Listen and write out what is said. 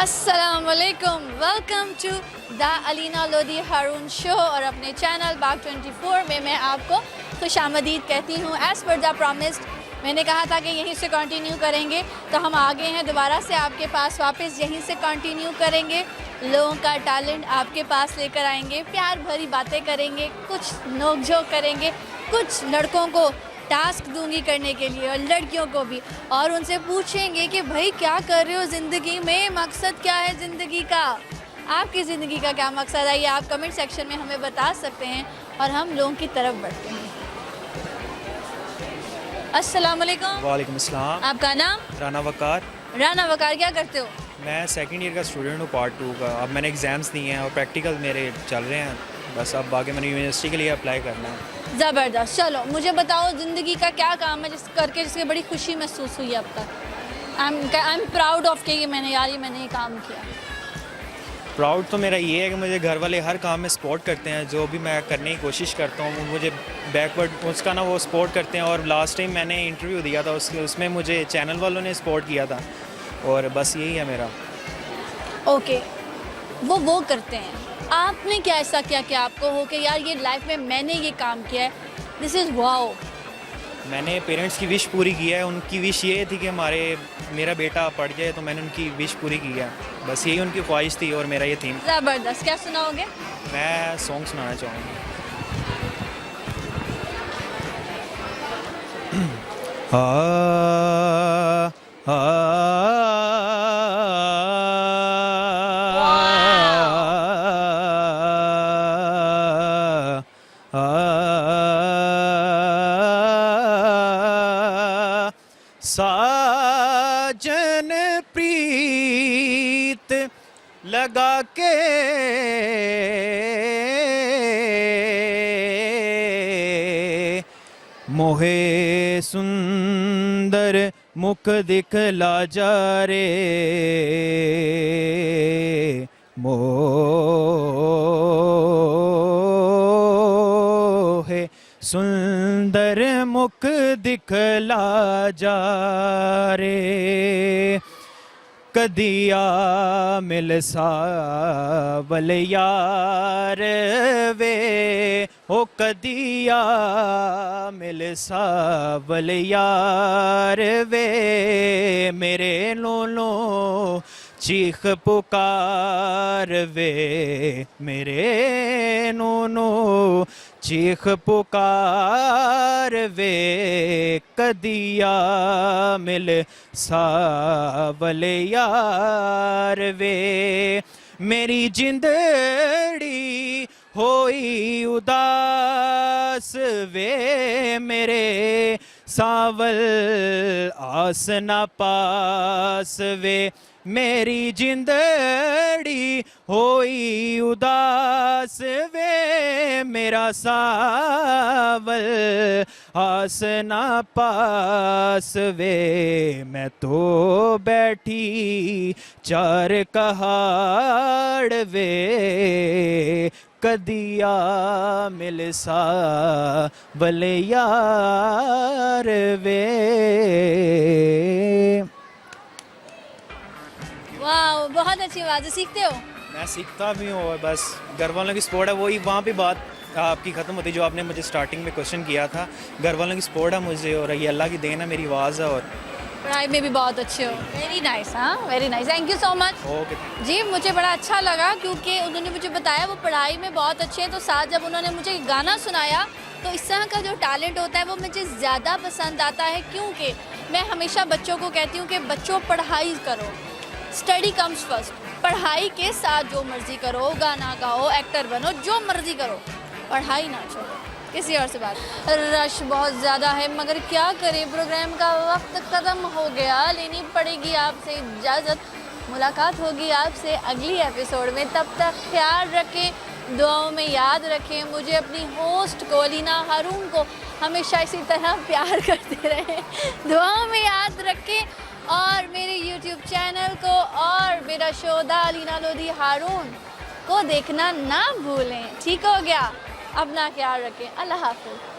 अस्सलामुअलैकुम, welcome to the Alina Lodhi Haroon show. और अपने चैनल बाग 24 में मैं आपको खुशामदीद कहती हूँ। एज़ पर द प्रॉमिस्ड, मैंने कहा था कि यहीं से कंटिन्यू करेंगे, तो हम आ गए हैं दोबारा से आपके पास वापस। यहीं से कंटिन्यू करेंगे, लोगों का टैलेंट आपके पास लेकर आएंगे, प्यार भरी बातें करेंगे, कुछ नोक-झोंक करेंगे, कुछ लड़कों को टास्क दूंगी करने के लिए और लड़कियों को भी, और उनसे पूछेंगे कि भाई क्या कर रहे हो ज़िंदगी में, मकसद क्या है ज़िंदगी का, आपकी ज़िंदगी का क्या मकसद है, ये आप कमेंट सेक्शन में हमें बता सकते हैं और हम लोगों की तरफ बढ़ते हैं। अस्सलाम वालेकुम। वालेकुम अस्सलाम। आपका नाम? राना वकार। राना वकार, क्या करते हो? मैं सेकंड ईयर का स्टूडेंट हूँ, पार्ट 2 का। अब मैंने एग्ज़ाम्स दिए हैं और प्रैक्टिकल मेरे चल रहे हैं, बस अब आगे मैंने यूनिवर्सिटी के लिए अप्लाई करना है। ज़बरदस्त। चलो मुझे बताओ, ज़िंदगी का क्या काम है जिसकी बड़ी खुशी महसूस हुई अब तक? आई एम प्राउड ऑफ कि मैंने ये काम किया। प्राउड तो मेरा ये है कि मुझे घर वाले हर काम में सपोर्ट करते हैं, जो भी मैं करने की कोशिश करता हूँ मुझे बैकवर्ड उसका ना वो सपोर्ट करते हैं। और लास्ट टाइम मैंने इंटरव्यू दिया था उसमें मुझे चैनल वालों ने सपोर्ट किया था, और बस यही है मेरा। ओके, वो करते हैं। आपने क्या ऐसा किया कि आपको हो कि यार ये लाइफ में मैंने ये काम किया है, दिस इज़ वाओ? मैंने पेरेंट्स की विश पूरी की है। उनकी विश ये थी कि मेरा बेटा पढ़ जाए, तो मैंने उनकी विश पूरी की है। बस यही उनकी ख्वाहिश थी और मेरा ये थीम। ज़बरदस्त। क्या सुनाओगे? मैं सॉन्ग सुनाना चाहूँगा। साजन प्रीत लगा के मोहे सुंदर मुख दिखला जा रे, मोहे सुंदर मुख दिखला जा रे, कदिया मिल सावल यार वे, ओ कदिया मिल सावल यार वे, मेरे लोलो चीख पुकार वे, मेरे नोनो चीख पुकार वे, कदिया मिल सावल यार वे, मेरी जिंदड़ी होई उदास वे, मेरे सावल आस ना पास वे, मेरी जिंदड़ी होई उदास वे, मेरा सावल आस ना पास वे, मैं तो बैठी चार कहाड़ वे, कदिया मिल सावल यार वे। वाह, बहुत अच्छी बात है। सीखते हो? मैं सीखता भी हूँ, और बस घर वालों की सपोर्ट है। वही वहाँ पे बात आपकी ख़त्म होती जो आपने मुझे स्टार्टिंग में क्वेश्चन किया था। घर वालों की सपोर्ट है मुझे, और ये अल्लाह की देन है, मेरी आवाज़ है। और पढ़ाई में भी बहुत अच्छे हो। Very nice. हाँ, very nice, thank you so much. Okay जी, मुझे बड़ा अच्छा लगा क्योंकि उन्होंने मुझे बताया वो पढ़ाई में बहुत अच्छे हैं, तो साथ जब उन्होंने मुझे गाना सुनाया तो इस तरह का जो टैलेंट होता है वो मुझे ज़्यादा पसंद आता है, क्योंकि मैं हमेशा बच्चों को कहती हूँ कि बच्चों पढ़ाई करो, स्टडी कम्स फर्स्ट। पढ़ाई के साथ जो मर्ज़ी करो, गाना गाओ, एक्टर बनो, जो मर्ज़ी करो, पढ़ाई ना छोड़ो। किसी और से बात। रश बहुत ज़्यादा है, मगर क्या करें, प्रोग्राम का वक्त ख़त्म हो गया, लेनी पड़ेगी आपसे इजाज़त। मुलाकात होगी आपसे अगली एपिसोड में, तब तक ख्याल रखें, दुआओं में याद रखें मुझे, अपनी होस्ट को अलीना हारून को हमेशा इसी तरह प्यार करते रहें, दुआओं में याद रखें, और मेरे YouTube चैनल को और मेरा शो द अलीना लोधी हारून को देखना ना भूलें। ठीक हो गया? अपना ख्याल रखें। अल्लाह हाफ़िज़।